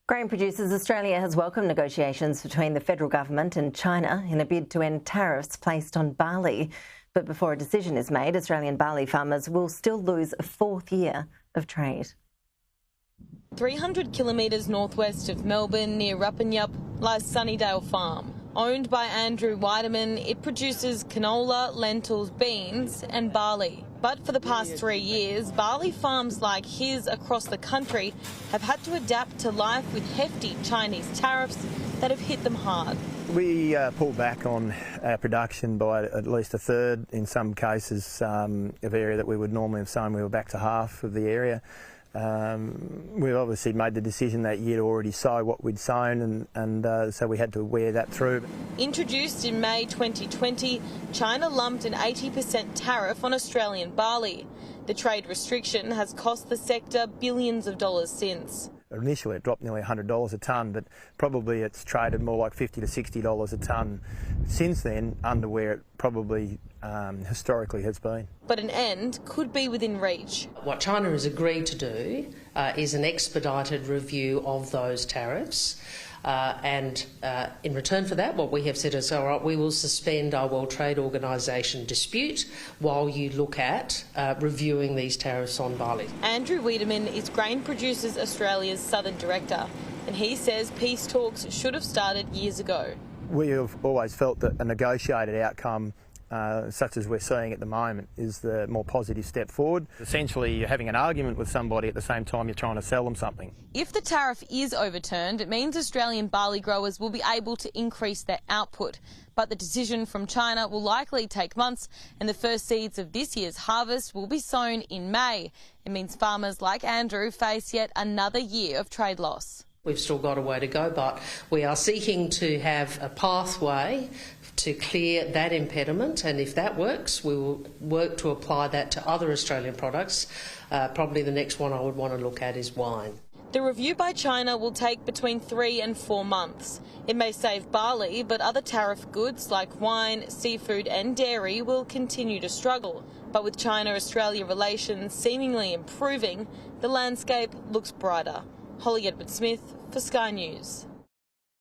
Grain Producers Australia has welcomed negotiations between the federal government and China in a bid to end tariffs placed on barley. But before a decision is made, Australian barley farmers will still lose a fourth year of trade. 300 kilometres northwest of Melbourne, near Rupinyup, lies Sunnydale Farm. Owned by Andrew Weideman, it produces canola, lentils, beans and barley. But for the past 3 years, barley farms like his across the country have had to adapt to life with hefty Chinese tariffs that have hit them hard. We pulled back on our production by at least a third. In some cases of area that we would normally have sown, we were back to half of the area. We've obviously made the decision that year to already sow what we'd sown, and so we had to wear that through. Introduced in May 2020, China lumped an 80% tariff on Australian barley. The trade restriction has cost the sector billions of dollars since. Initially it dropped nearly $100 a tonne, but probably it's traded more like $50 to $60 a tonne since then, under where it probably historically has been. But an end could be within reach. What China has agreed to do is an expedited review of those tariffs, and in return for that, what we have said is, all right, we will suspend our World Trade Organisation dispute while you look at reviewing these tariffs on barley. Andrew Weideman is Grain Producers Australia's Southern Director, and he says peace talks should have started years ago. We have always felt that a negotiated outcome such as we're seeing at the moment is the more positive step forward. Essentially, you're having an argument with somebody at the same time you're trying to sell them something. If the tariff is overturned, it means Australian barley growers will be able to increase their output. But the decision from China will likely take months, and the first seeds of this year's harvest will be sown in May. It means farmers like Andrew face yet another year of trade loss. We've still got a way to go, but we are seeking to have a pathway to clear that impediment, and if that works, we will work to apply that to other Australian products. Probably the next one I would want to look at is wine. The review by China will take between 3 and 4 months. It may save barley, but other tariff goods like wine, seafood and dairy will continue to struggle. But with China-Australia relations seemingly improving, the landscape looks brighter. Holly Edward-Smith for Sky News.